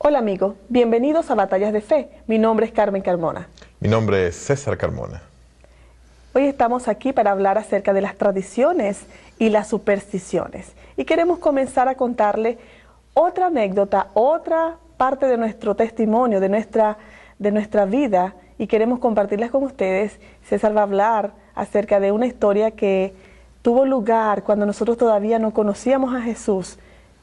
Hola amigos, bienvenidos a Batallas de Fe. Mi nombre es Carmen Carmona. Mi nombre es César Carmona. Hoy estamos aquí para hablar acerca de las tradiciones y las supersticiones. Y queremos comenzar a contarle otra anécdota, otra parte de nuestro testimonio, de nuestra vida. Y queremos compartirlas con ustedes. César va a hablar acerca de una historia que tuvo lugar cuando nosotros todavía no conocíamos a Jesús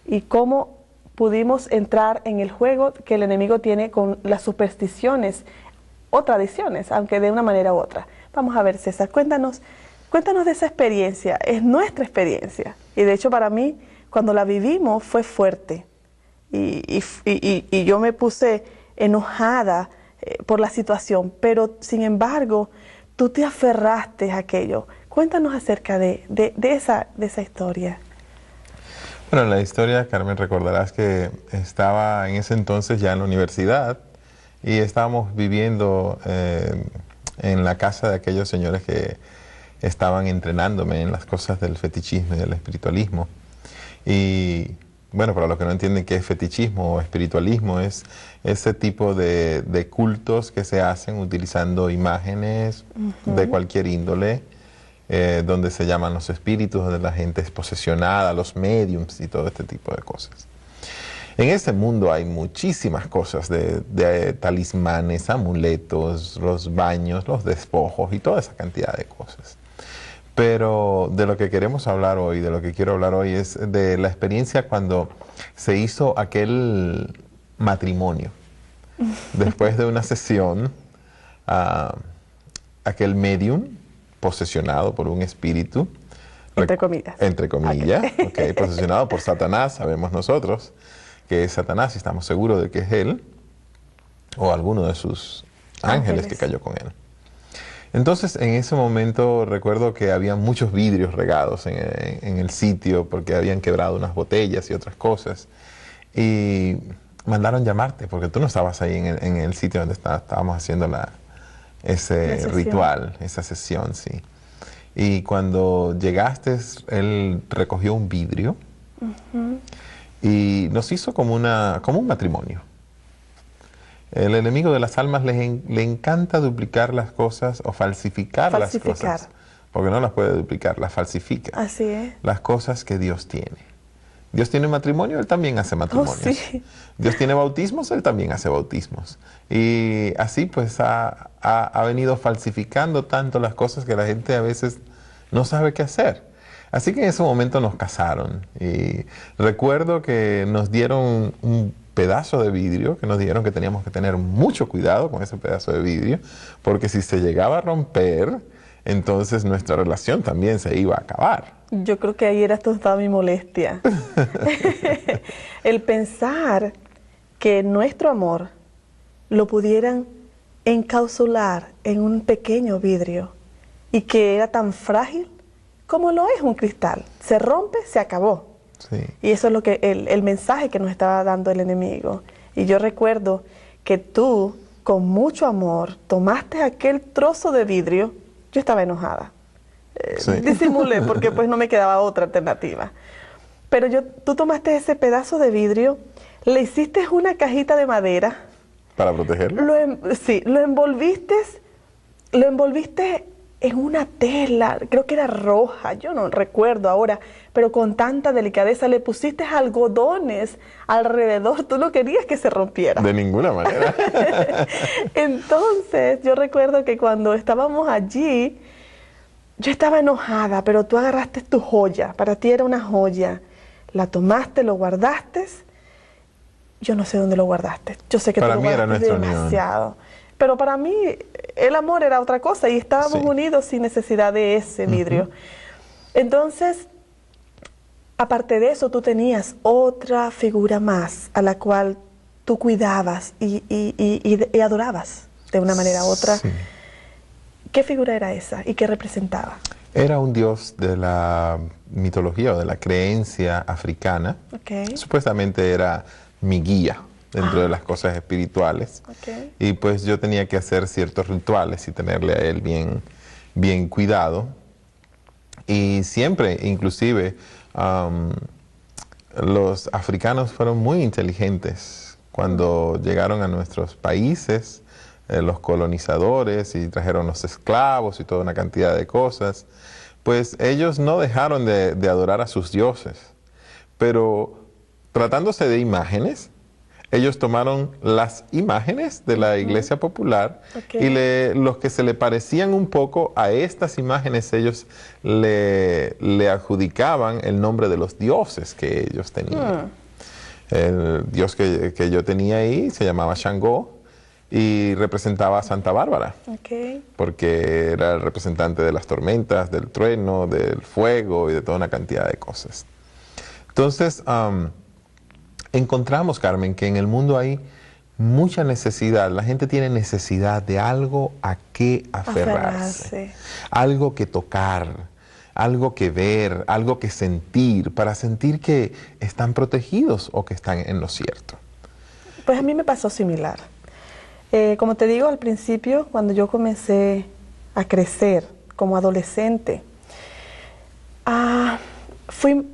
y cómo pudimos entrar en el juego que el enemigo tiene con las supersticiones o tradiciones, aunque de una manera u otra. Vamos a ver, César, cuéntanos de esa experiencia. Es nuestra experiencia. Y de hecho para mí, cuando la vivimos, fue fuerte. Y yo me puse enojada por la situación, pero sin embargo, tú te aferraste a aquello. Cuéntanos acerca de esa historia. Bueno, la historia, Carmen, recordarás que estaba en ese entonces ya en la universidad y estábamos viviendo en la casa de aquellos señores que estaban entrenándome en las cosas del fetichismo y del espiritualismo. Y bueno, para los que no entienden qué es fetichismo o espiritualismo, es ese tipo de cultos que se hacen utilizando imágenes de cualquier índole, donde se llaman los espíritus, donde la gente es posesionada, los mediums y todo este tipo de cosas. En este mundo hay muchísimas cosas de talismanes, amuletos, los baños, los despojos y toda esa cantidad de cosas. Pero de lo que queremos hablar hoy, de lo que quiero hablar hoy es de la experiencia cuando se hizo aquel matrimonio. Después de una sesión, aquel medium posesionado por un espíritu. Entre comillas. Entre comillas, okay. Posesionado por Satanás, sabemos nosotros que es Satanás y estamos seguros de que es él o alguno de sus ángeles que cayó con él. Entonces, en ese momento recuerdo que había muchos vidrios regados en el sitio porque habían quebrado unas botellas y otras cosas. Y mandaron llamarte porque tú no estabas ahí en el sitio donde estábamos haciendo ese ritual, esa sesión, sí. Y cuando llegaste, él recogió un vidrio y nos hizo como un matrimonio. El enemigo de las almas le encanta duplicar las cosas o falsificar las cosas. Porque no las puede duplicar, las falsifica. Así es. Las cosas que Dios tiene. Dios tiene matrimonio, Él también hace matrimonios. Oh, sí. Dios tiene bautismos, Él también hace bautismos. Y así pues ha venido falsificando tanto las cosas que la gente a veces no sabe qué hacer. Así que en ese momento nos casaron. Y recuerdo que nos dieron un pedazo de vidrio, que nos dijeron que teníamos que tener mucho cuidado con ese pedazo de vidrio, porque si se llegaba a romper, entonces nuestra relación también se iba a acabar. Yo creo que ahí era toda mi molestia. El pensar que nuestro amor lo pudieran encapsular en un pequeño vidrio y que era tan frágil como lo es un cristal. Se rompe, se acabó. Sí. Y eso es lo que el mensaje que nos estaba dando el enemigo. Y yo recuerdo que tú, con mucho amor, tomaste aquel trozo de vidrio. Yo estaba enojada. Sí. Disimulé porque pues no me quedaba otra alternativa. Pero tú tomaste ese pedazo de vidrio, le hiciste una cajita de madera. ¿Para protegerlo? Sí, lo envolviste en una tela, creo que era roja, yo no recuerdo ahora, pero con tanta delicadeza le pusiste algodones alrededor, tú no querías que se rompiera. De ninguna manera. Entonces, yo recuerdo que cuando estábamos allí, yo estaba enojada, pero tú agarraste tu joya, para ti era una joya, la tomaste, lo guardaste, yo no sé dónde lo guardaste, yo sé que para tú lo mí era guardaste nuestra demasiado. unión. Pero para mí el amor era otra cosa y estábamos unidos sin necesidad de ese vidrio. Entonces, aparte de eso, tú tenías otra figura más a la cual tú cuidabas y adorabas de una manera u otra. Sí. ¿Qué figura era esa y qué representaba? Era un dios de la mitología o de la creencia africana. Okay. Supuestamente era mi guía dentro de las cosas espirituales. Okay. Y pues yo tenía que hacer ciertos rituales y tenerle a él bien cuidado. Y siempre, inclusive, los africanos fueron muy inteligentes cuando llegaron a nuestros países los colonizadores y trajeron los esclavos y toda una cantidad de cosas, pues ellos no dejaron de adorar a sus dioses, pero tratándose de imágenes, ellos tomaron las imágenes de la iglesia popular y los que se le parecían un poco a estas imágenes, ellos le adjudicaban el nombre de los dioses que ellos tenían. El dios que yo tenía ahí se llamaba Shango y representaba a Santa Bárbara, porque era el representante de las tormentas, del trueno, del fuego y de toda una cantidad de cosas. Entonces, encontramos, Carmen, que en el mundo hay mucha necesidad. La gente tiene necesidad de algo a qué aferrarse, algo que tocar, algo que ver, algo que sentir, para sentir que están protegidos o que están en lo cierto. Pues a mí me pasó similar. Como te digo, al principio, cuando yo comencé a crecer como adolescente, fui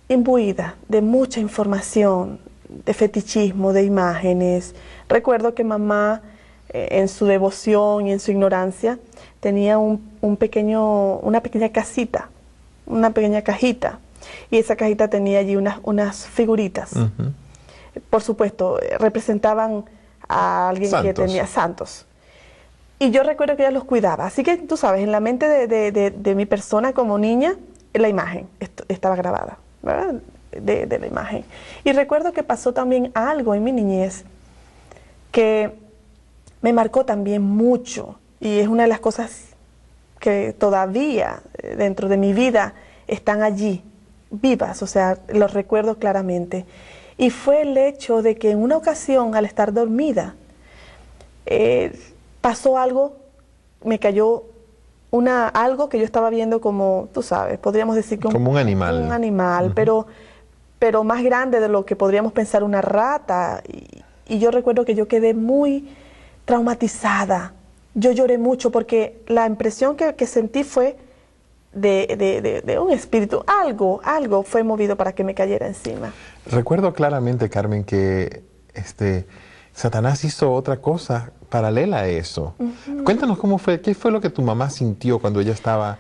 imbuida de mucha información, de fetichismo, de imágenes. Recuerdo que mamá, en su devoción y en su ignorancia, tenía una pequeña casita, una pequeña cajita, y esa cajita tenía allí unas figuritas. Por supuesto, representaban a alguien que tenía santos. Y yo recuerdo que ella los cuidaba. Así que, tú sabes, en la mente de mi persona como niña, la imagen estaba grabada, ¿verdad? De la imagen. Y recuerdo que pasó también algo en mi niñez que me marcó también mucho. Y es una de las cosas que todavía dentro de mi vida están allí, vivas, o sea, los recuerdo claramente. Y fue el hecho de que en una ocasión, al estar dormida, pasó algo, me cayó algo que yo estaba viendo como, tú sabes, podríamos decir como un animal. Un animal, pero más grande de lo que podríamos pensar una rata. Y yo recuerdo que yo quedé muy traumatizada. Yo lloré mucho porque la impresión que sentí fue de un espíritu, algo fue movido para que me cayera encima. Recuerdo claramente, Carmen, que Satanás hizo otra cosa paralela a eso. Cuéntanos cómo fue, qué fue lo que tu mamá sintió cuando ella estaba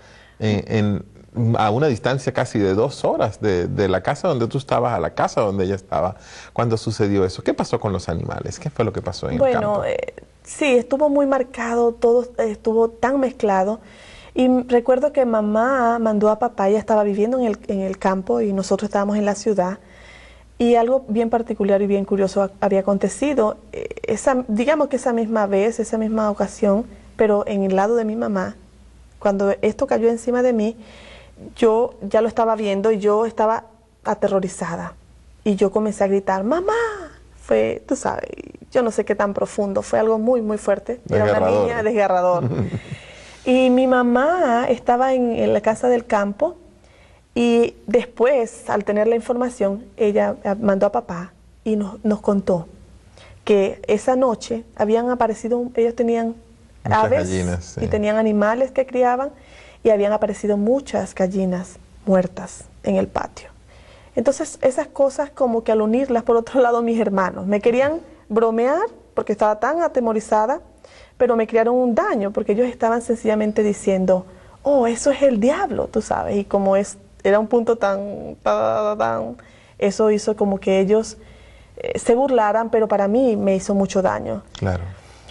a una distancia casi de 2 horas de la casa donde tú estabas a la casa donde ella estaba, cuando sucedió eso. ¿Qué pasó con los animales? ¿Qué fue lo que pasó en el campo? Sí, estuvo muy marcado, todo estuvo tan mezclado. Y recuerdo que mamá mandó a papá, ella estaba viviendo en el campo y nosotros estábamos en la ciudad. Y algo bien particular y bien curioso había acontecido. Digamos que esa misma vez, esa misma ocasión, pero en el lado de mi mamá, cuando esto cayó encima de mí, yo ya lo estaba viendo y yo estaba aterrorizada. Y yo comencé a gritar, ¡mamá! Fue, tú sabes, yo no sé qué tan profundo, fue algo muy, muy fuerte. Era una niña, desgarrador. Y mi mamá estaba en la casa del campo y después, al tener la información, ella mandó a papá y nos contó que esa noche habían aparecido, ellos tenían muchas aves gallinas, y tenían animales que criaban y habían aparecido muchas gallinas muertas en el patio. Entonces, esas cosas como que al unirlas, por otro lado, mis hermanos me querían bromear porque estaba tan atemorizada, pero me crearon un daño porque ellos estaban sencillamente diciendo, oh, eso es el diablo, tú sabes, y como era un punto tan, eso hizo como que ellos se burlaran, pero para mí me hizo mucho daño. Claro.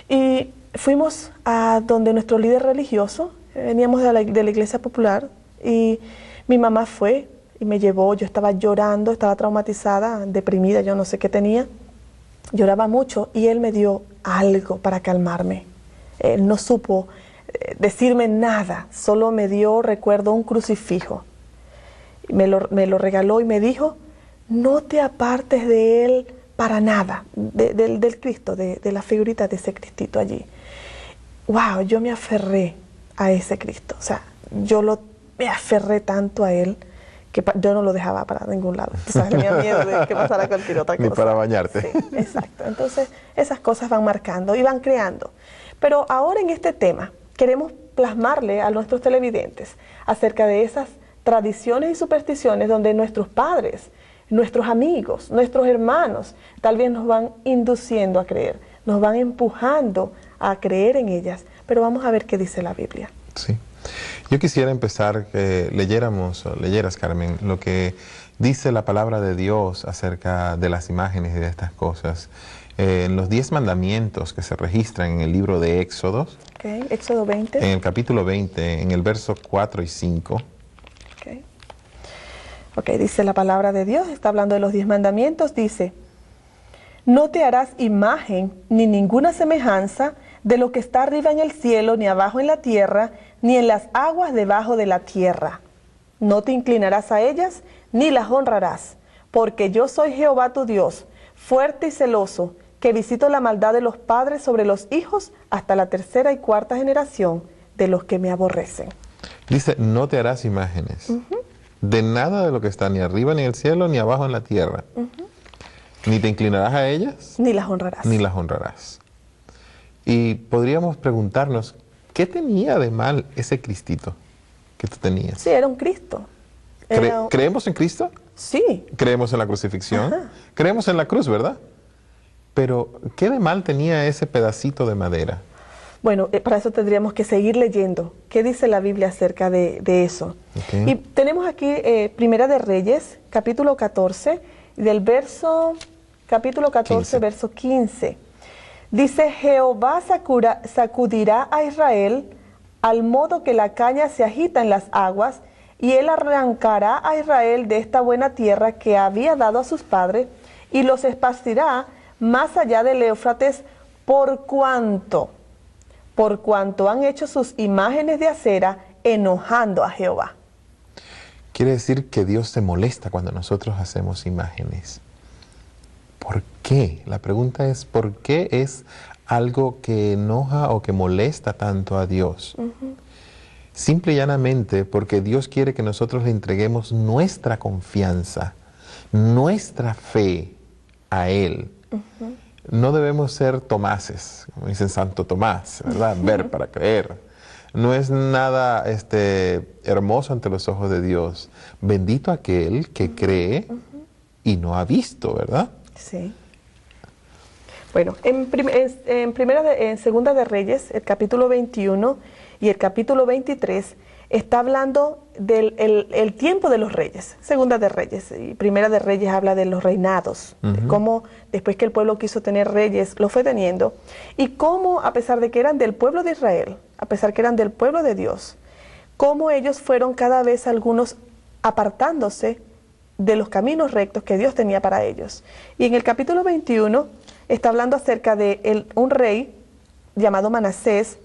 Y fuimos a donde nuestro líder religioso, veníamos de la iglesia popular, y mi mamá fue y me llevó, yo estaba llorando, estaba traumatizada, deprimida, yo no sé qué tenía, lloraba mucho, y él me dio algo para calmarme. Él no supo decirme nada, solo me dio, recuerdo, un crucifijo. Me lo regaló y me dijo, no te apartes de él para nada, del Cristo, de la figurita de ese Cristito allí. Wow, yo me aferré a ese Cristo, o sea, me aferré tanto a él que yo no lo dejaba para ningún lado. O sea, tenía miedo de que pasara cualquier otra cosa. Ni para bañarte. Sí, exacto. Entonces, esas cosas van marcando y van creando. Pero ahora en este tema queremos plasmarle a nuestros televidentes acerca de esas tradiciones y supersticiones donde nuestros padres nuestros amigos, nuestros hermanos, tal vez nos van induciendo a creer, nos van empujando a creer en ellas. Pero vamos a ver qué dice la Biblia. Sí. Yo quisiera empezar que leyeras, Carmen, lo que dice la palabra de Dios acerca de las imágenes y de estas cosas. En los 10 mandamientos que se registran en el libro de Éxodo, Éxodo 20. en el capítulo 20, en el verso 4 y 5. Ok, dice la palabra de Dios, está hablando de los 10 mandamientos, dice: no te harás imagen ni ninguna semejanza de lo que está arriba en el cielo, ni abajo en la tierra, ni en las aguas debajo de la tierra. No te inclinarás a ellas, ni las honrarás, porque yo soy Jehová tu Dios, fuerte y celoso, que visito la maldad de los padres sobre los hijos hasta la 3ª y 4ª generación de los que me aborrecen. Dice, no te harás imágenes de nada de lo que está ni arriba ni en el cielo, ni abajo en la tierra. Ni te inclinarás a ellas, ni las honrarás. Ni las honrarás. Y podríamos preguntarnos, ¿qué tenía de mal ese Cristito que tú tenías? Sí, era un Cristo. ¿Creemos en Cristo? Sí. Creemos en la crucifixión. Ajá. Creemos en la cruz, ¿verdad? Pero, ¿qué de mal tenía ese pedacito de madera? Bueno, para eso tendríamos que seguir leyendo. ¿Qué dice la Biblia acerca de eso? Okay. Y tenemos aquí Primera de Reyes, capítulo 14, del capítulo 14, 15. verso 15. Dice, Jehová sacudirá a Israel al modo que la caña se agita en las aguas, y él arrancará a Israel de esta buena tierra que había dado a sus padres, y los esparcirá más allá del Éufrates, por cuanto han hecho sus imágenes de acera, enojando a Jehová. Quiere decir que Dios se molesta cuando nosotros hacemos imágenes. ¿Por qué? La pregunta es, ¿por qué es algo que enoja o que molesta tanto a Dios? Simple y llanamente porque Dios quiere que nosotros le entreguemos nuestra confianza, nuestra fe a Él. No debemos ser Tomases, como dicen Santo Tomás, ¿verdad? Ver para creer. No es nada hermoso ante los ojos de Dios. Bendito aquel que cree y no ha visto, ¿verdad? Sí. Bueno, en Segunda de Reyes, el capítulo 21 y el capítulo 23, está hablando del el tiempo de los reyes. Segunda de Reyes y Primera de Reyes habla de los reinados, de cómo después que el pueblo quiso tener reyes, lo fue teniendo, y cómo, a pesar de que eran del pueblo de Israel, a pesar que eran del pueblo de Dios, cómo ellos fueron cada vez algunos apartándose de los caminos rectos que Dios tenía para ellos. Y en el capítulo 21 está hablando acerca de un rey llamado Manasés,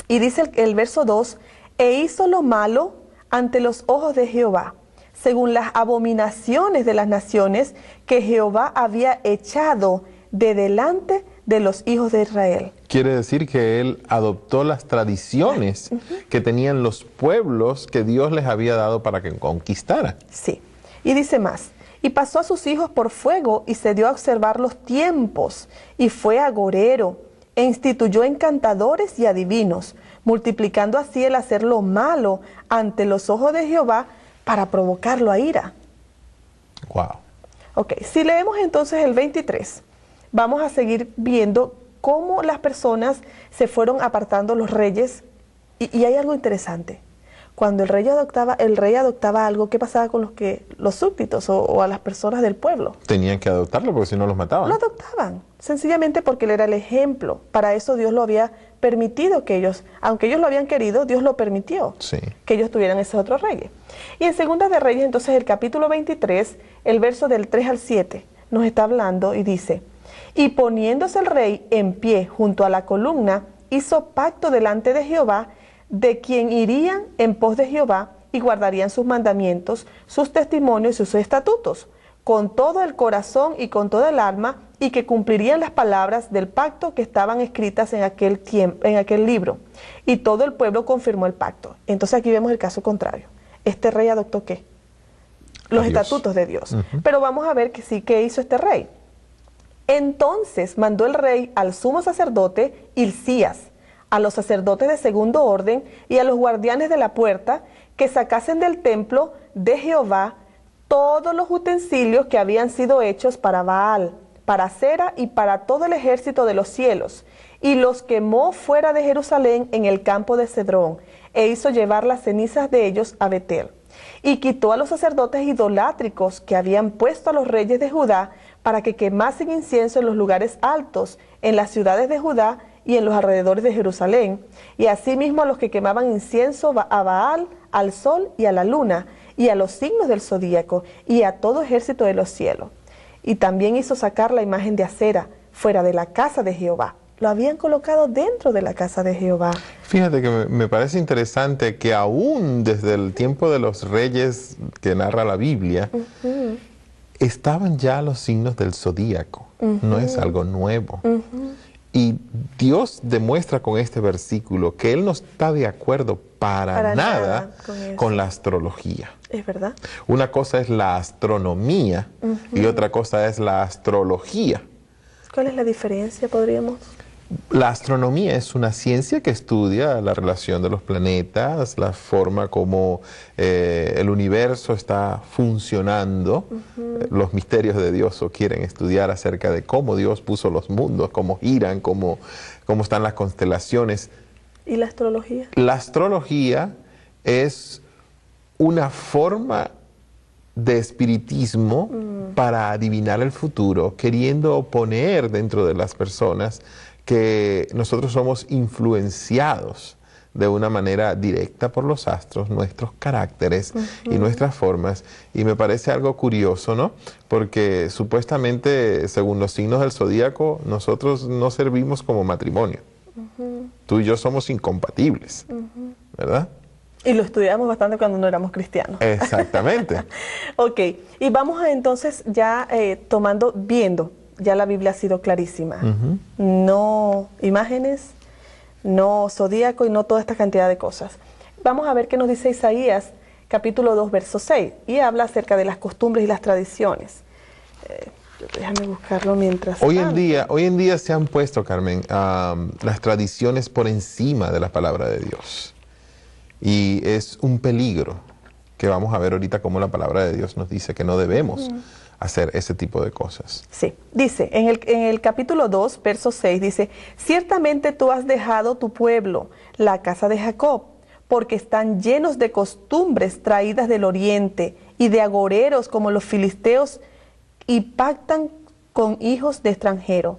y dice el verso 2, e hizo lo malo ante los ojos de Jehová, según las abominaciones de las naciones que Jehová había echado de delante de los hijos de Israel. Quiere decir que él adoptó las tradiciones que tenían los pueblos que Dios les había dado para que conquistaran. Sí, y dice más, y pasó a sus hijos por fuego y se dio a observar los tiempos, y fue agorero, e instituyó encantadores y adivinos, multiplicando así el hacer lo malo ante los ojos de Jehová para provocarlo a ira. Wow. Ok, si leemos entonces el 23, vamos a seguir viendo cómo las personas se fueron apartando, los reyes, y hay algo interesante. Cuando el rey adoptaba algo, ¿qué pasaba con los súbditos o a las personas del pueblo? Tenían que adoptarlo porque si no los mataban. Lo adoptaban, sencillamente porque él era el ejemplo. Para eso Dios lo había permitido que ellos, aunque ellos lo habían querido, Dios lo permitió, sí, que ellos tuvieran esos otros reyes. Y en Segunda de Reyes, entonces, el capítulo 23, el verso del 3 al 7, nos está hablando y dice, y poniéndose el rey en pie junto a la columna, hizo pacto delante de Jehová, de quien irían en pos de Jehová y guardarían sus mandamientos, sus testimonios y sus estatutos, con todo el corazón y con toda el alma, y que cumplirían las palabras del pacto que estaban escritas en aquel libro. Y todo el pueblo confirmó el pacto. Entonces aquí vemos el caso contrario. Este rey adoptó ¿qué? Los estatutos de Dios. Pero vamos a ver qué hizo este rey. Entonces mandó el rey al sumo sacerdote Hilcías, a los sacerdotes de segundo orden y a los guardianes de la puerta, que sacasen del templo de Jehová todos los utensilios que habían sido hechos para Baal, para Acera y para todo el ejército de los cielos, y los quemó fuera de Jerusalén en el campo de Cedrón, e hizo llevar las cenizas de ellos a Betel. Y quitó a los sacerdotes idolátricos que habían puesto a los reyes de Judá para que quemasen incienso en los lugares altos, en las ciudades de Judá y en los alrededores de Jerusalén, y asimismo a los que quemaban incienso a Baal, al sol y a la luna, y a los signos del zodíaco, y a todo ejército de los cielos. Y también hizo sacar la imagen de Acera fuera de la casa de Jehová. Lo habían colocado dentro de la casa de Jehová. Fíjate que me parece interesante que aún desde el tiempo de los reyes que narra la Biblia, estaban ya los signos del zodíaco. No es algo nuevo. Y Dios demuestra con este versículo que Él no está de acuerdo para nada con la astrología. Es verdad. Una cosa es la astronomía y otra cosa es la astrología. ¿Cuál es la diferencia, podríamos? La astronomía es una ciencia que estudia la relación de los planetas, la forma como el universo está funcionando. Los misterios de Dios o quieren estudiar acerca de cómo Dios puso los mundos, cómo giran, cómo están las constelaciones. ¿Y la astrología? La astrología es una forma de espiritismo para adivinar el futuro, queriendo poner dentro de las personas que nosotros somos influenciados de una manera directa por los astros, nuestros caracteres y nuestras formas. Y me parece algo curioso, ¿no? Porque supuestamente, según los signos del zodíaco, nosotros no servimos como matrimonio. Tú y yo somos incompatibles, ¿verdad? Y lo estudiamos bastante cuando no éramos cristianos. Exactamente. Ok, y vamos a entonces ya viendo, ya la Biblia ha sido clarísima. No imágenes, no zodíaco y no toda esta cantidad de cosas. Vamos a ver qué nos dice Isaías, capítulo 2, verso 6, y habla acerca de las costumbres y las tradiciones. Déjame buscarlo mientras Hoy en día se han puesto, Carmen, las tradiciones por encima de la palabra de Dios. Y es un peligro que vamos a ver ahorita cómo la palabra de Dios nos dice que no debemos hacer ese tipo de cosas. Sí, dice, en el capítulo 2, verso 6, dice, ciertamente tú has dejado tu pueblo, la casa de Jacob, porque están llenos de costumbres traídas del oriente y de agoreros como los filisteos y pactan con hijos de extranjero.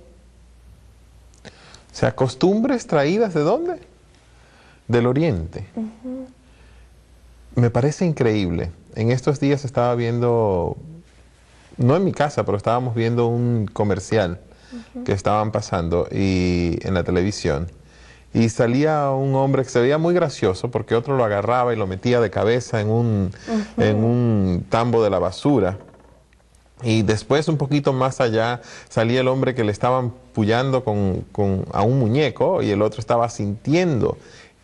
O sea, costumbres traídas ¿de dónde? Del oriente. Me parece increíble. En estos días estaba viendo, no en mi casa, pero estábamos viendo un comercial que estaban pasando en la televisión. Y salía un hombre que se veía muy gracioso porque otro lo agarraba y lo metía de cabeza en un tambo de la basura. Y después, un poquito más allá, salía el hombre que le estaban pullando a un muñeco y el otro estaba sintiendo.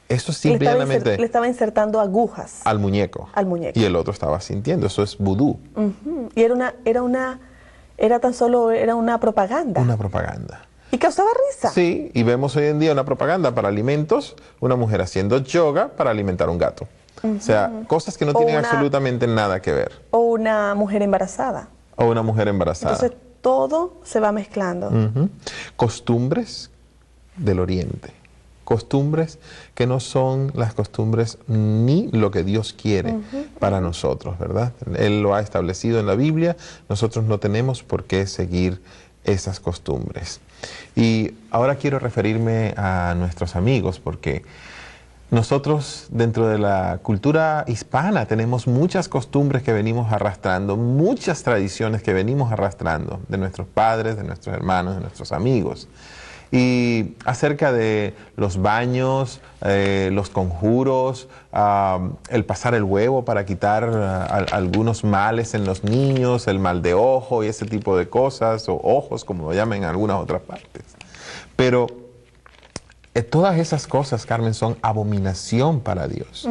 Eso simplemente le estaba insertando agujas al muñeco. Y el otro estaba sintiendo. Eso es vudú. Y era tan solo una propaganda. Una propaganda. Y causaba risa. Sí, y vemos hoy en día una propaganda para alimentos, una mujer haciendo yoga para alimentar un gato. O sea, cosas que no tienen absolutamente nada que ver. O una mujer embarazada. O una mujer embarazada. Entonces todo se va mezclando. Costumbres del oriente. Costumbres que no son las costumbres ni lo que Dios quiere para nosotros, ¿verdad? Él lo ha establecido en la Biblia, nosotros no tenemos por qué seguir esas costumbres. Y ahora quiero referirme a nuestros amigos, porque nosotros dentro de la cultura hispana tenemos muchas costumbres que venimos arrastrando, muchas tradiciones que venimos arrastrando de nuestros padres, de nuestros hermanos, de nuestros amigos. Y acerca de los baños, los conjuros, el pasar el huevo para quitar algunos males en los niños, el mal de ojo y ese tipo de cosas, o ojos como lo llaman en algunas otras partes. Pero todas esas cosas, Carmen, son abominación para Dios.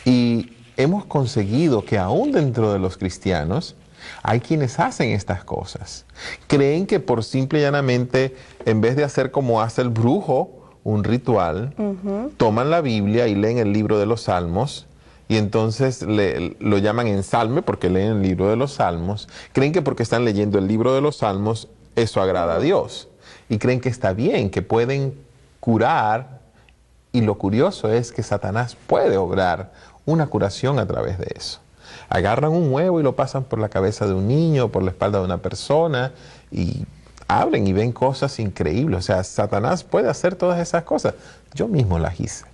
Y hemos conseguido que aún dentro de los cristianos hay quienes hacen estas cosas. Creen que por simple y llanamente, en vez de hacer como hace el brujo, un ritual, toman la Biblia y leen el libro de los Salmos y entonces lo llaman ensalme porque leen el libro de los Salmos. Creen que porque están leyendo el libro de los Salmos, eso agrada a Dios. Y creen que está bien, que pueden curar. Y lo curioso es que Satanás puede obrar una curación a través de eso. Agarran un huevo y lo pasan por la cabeza de un niño, por la espalda de una persona, y abren y ven cosas increíbles. O sea, Satanás puede hacer todas esas cosas. Yo mismo las hice.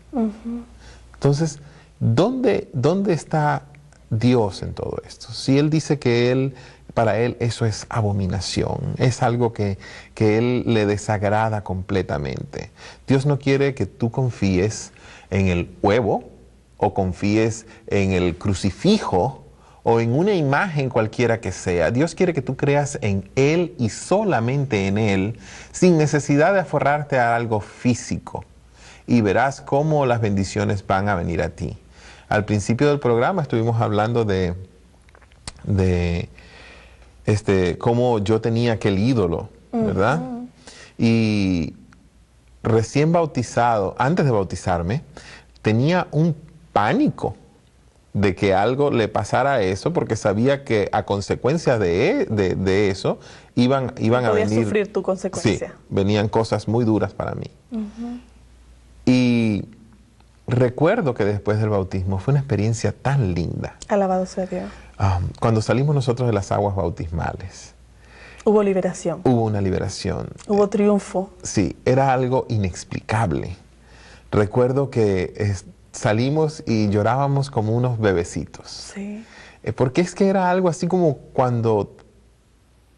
Entonces, ¿dónde está Dios en todo esto? Si Él dice que para Él eso es abominación, es algo que Él le desagrada completamente. Dios no quiere que tú confíes en el huevo, o confíes en el crucifijo, o en una imagen cualquiera que sea. Dios quiere que tú creas en Él y solamente en Él, sin necesidad de aferrarte a algo físico. Y verás cómo las bendiciones van a venir a ti. Al principio del programa estuvimos hablando de cómo yo tenía aquel ídolo, ¿verdad? Y recién bautizado, antes de bautizarme, tenía un pánico de que algo le pasara a eso, porque sabía que a consecuencia de eso iban a venir... Podías sufrir tu consecuencia. Sí, venían cosas muy duras para mí. Y recuerdo que después del bautismo fue una experiencia tan linda. Alabado sea Dios. Cuando salimos nosotros de las aguas bautismales. Hubo liberación. Hubo una liberación. Hubo triunfo. Sí, era algo inexplicable. Recuerdo que salimos y llorábamos como unos bebecitos. Sí. Porque es que era algo así como cuando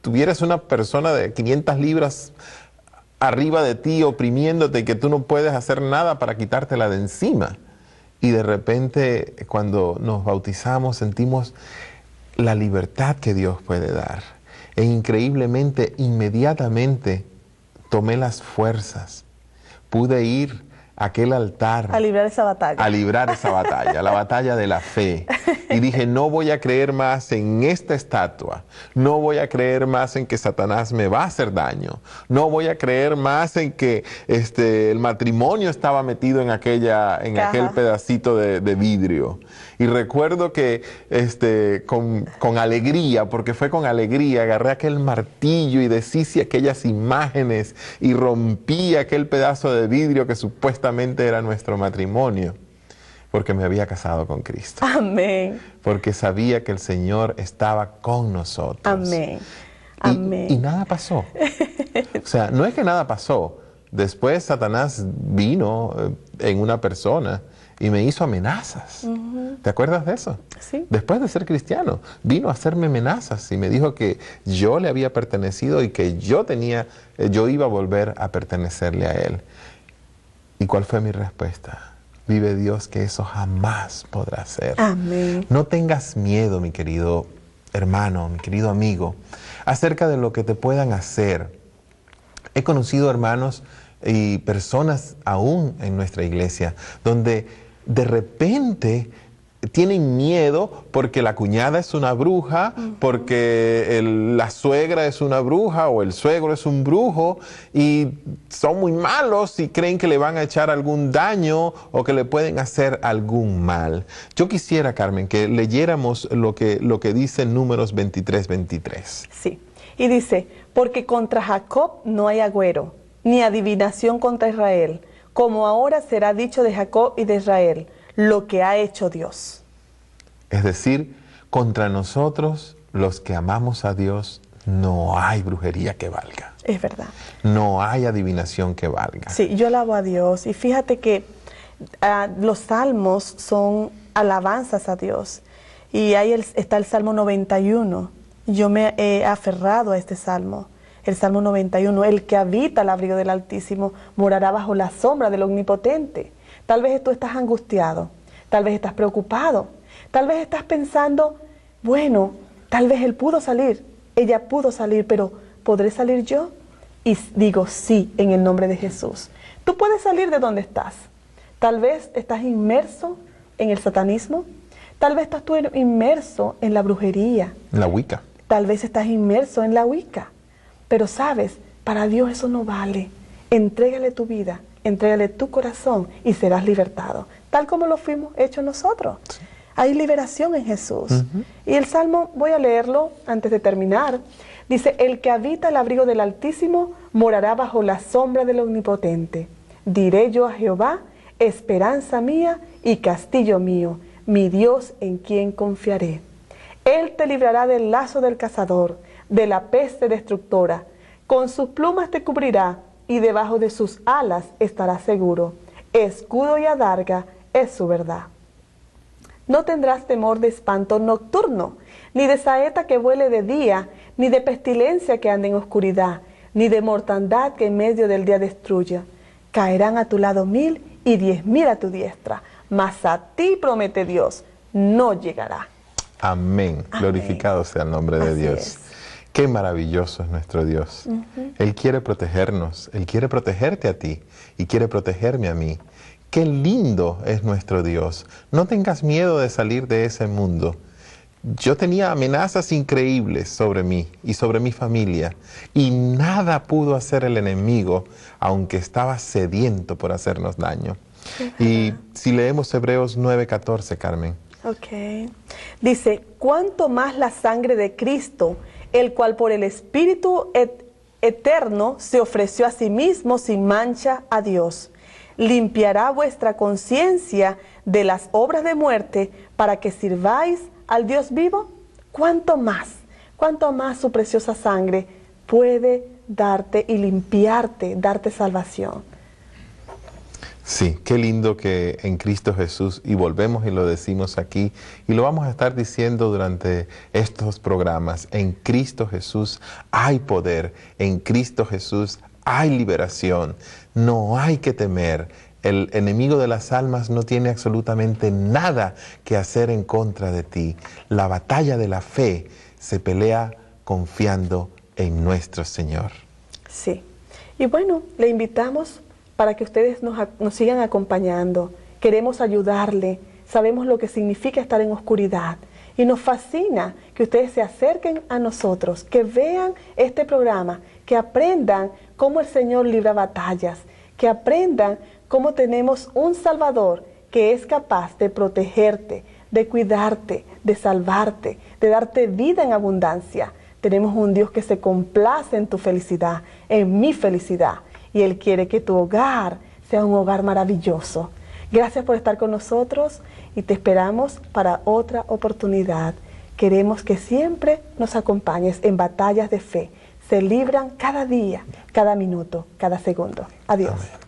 tuvieras una persona de 500 libras arriba de ti oprimiéndote y que tú no puedes hacer nada para quitártela de encima. Y de repente cuando nos bautizamos sentimos la libertad que Dios puede dar. E increíblemente, inmediatamente tomé las fuerzas. Pude ir a aquel altar. A librar esa batalla. A librar esa batalla, la batalla de la fe. Y dije, no voy a creer más en esta estatua. No voy a creer más en que Satanás me va a hacer daño. No voy a creer más en que el matrimonio estaba metido en aquel pedacito de vidrio. Y recuerdo que con alegría, porque fue con alegría, agarré aquel martillo y deshice aquellas imágenes y rompí aquel pedazo de vidrio que supuestamente era nuestro matrimonio, porque me había casado con Cristo. Amén. Porque sabía que el Señor estaba con nosotros. Amén. Amén. Y nada pasó. O sea, no es que nada pasó. Después Satanás vino en una persona y me hizo amenazas. ¿Te acuerdas de eso? Sí. Después de ser cristiano, vino a hacerme amenazas y me dijo que yo le había pertenecido y que yo iba a volver a pertenecerle a él. ¿Y cuál fue mi respuesta? Vive Dios que eso jamás podrá ser. Amén. No tengas miedo, mi querido hermano, mi querido amigo, acerca de lo que te puedan hacer. He conocido hermanos y personas aún en nuestra iglesia donde de repente tienen miedo porque la cuñada es una bruja, porque la suegra es una bruja o el suegro es un brujo y son muy malos y creen que le van a echar algún daño o que le pueden hacer algún mal. Yo quisiera, Carmen, que leyéramos lo que dice Números 23:23. Sí, y dice, porque contra Jacob no hay agüero, ni adivinación contra Israel, como ahora será dicho de Jacob y de Israel, lo que ha hecho Dios. Es decir, contra nosotros, los que amamos a Dios, no hay brujería que valga. Es verdad. No hay adivinación que valga. Sí, yo alabo a Dios. Y fíjate que los salmos son alabanzas a Dios. Y ahí está el Salmo 91. Yo me he aferrado a este salmo. El Salmo 91, el que habita al abrigo del Altísimo morará bajo la sombra del Omnipotente. Tal vez tú estás angustiado, tal vez estás preocupado, tal vez estás pensando, bueno, tal vez él pudo salir, ella pudo salir, pero ¿podré salir yo? Y digo sí, en el nombre de Jesús. Tú puedes salir de donde estás. Tal vez estás inmerso en el satanismo, tal vez estás tú inmerso en la brujería. La Wicca. Tal vez estás inmerso en la Wicca. Pero sabes, para Dios eso no vale. Entrégale tu vida, entrégale tu corazón y serás libertado, tal como lo fuimos hechos nosotros. Hay liberación en Jesús. Y el Salmo, voy a leerlo antes de terminar. Dice, el que habita el abrigo del Altísimo morará bajo la sombra del Omnipotente. Diré yo a Jehová, esperanza mía y castillo mío, mi Dios en quien confiaré. Él te librará del lazo del cazador, de la peste destructora. Con sus plumas te cubrirá y debajo de sus alas estarás seguro. Escudo y adarga es su verdad. No tendrás temor de espanto nocturno, ni de saeta que vuele de día, ni de pestilencia que ande en oscuridad, ni de mortandad que en medio del día destruya. Caerán a tu lado 1000 y 10.000 a tu diestra, mas a ti promete Dios, no llegará. Amén. Glorificado sea el nombre de Dios. Es. Qué maravilloso es nuestro Dios. Él quiere protegernos, Él quiere protegerte a ti y quiere protegerme a mí. Qué lindo es nuestro Dios. No tengas miedo de salir de ese mundo. Yo tenía amenazas increíbles sobre mí y sobre mi familia, y nada pudo hacer el enemigo, aunque estaba sediento por hacernos daño. Y si leemos Hebreos 9:14, Carmen. Ok. Dice, ¿cuánto más la sangre de Cristo, el cual por el Espíritu eterno se ofreció a sí mismo sin mancha a Dios, limpiará vuestra conciencia de las obras de muerte para que sirváis al Dios vivo? ¿Cuánto más su preciosa sangre puede darte y limpiarte, darte salvación? Sí, qué lindo que en Cristo Jesús, y volvemos y lo decimos aquí, y lo vamos a estar diciendo durante estos programas, en Cristo Jesús hay poder, en Cristo Jesús hay liberación, no hay que temer. El enemigo de las almas no tiene absolutamente nada que hacer en contra de ti. La batalla de la fe se pelea confiando en nuestro Señor. Sí. Y bueno, le invitamos para que ustedes nos sigan acompañando. Queremos ayudarle. Sabemos lo que significa estar en oscuridad. Y nos fascina que ustedes se acerquen a nosotros, que vean este programa, que aprendan cómo el Señor libra batallas, que aprendan cómo tenemos un Salvador que es capaz de protegerte, de cuidarte, de salvarte, de darte vida en abundancia. Tenemos un Dios que se complace en tu felicidad, en mi felicidad, y Él quiere que tu hogar sea un hogar maravilloso. Gracias por estar con nosotros y te esperamos para otra oportunidad. Queremos que siempre nos acompañes en batallas de fe. Se libran cada día, cada minuto, cada segundo. Adiós. Amén.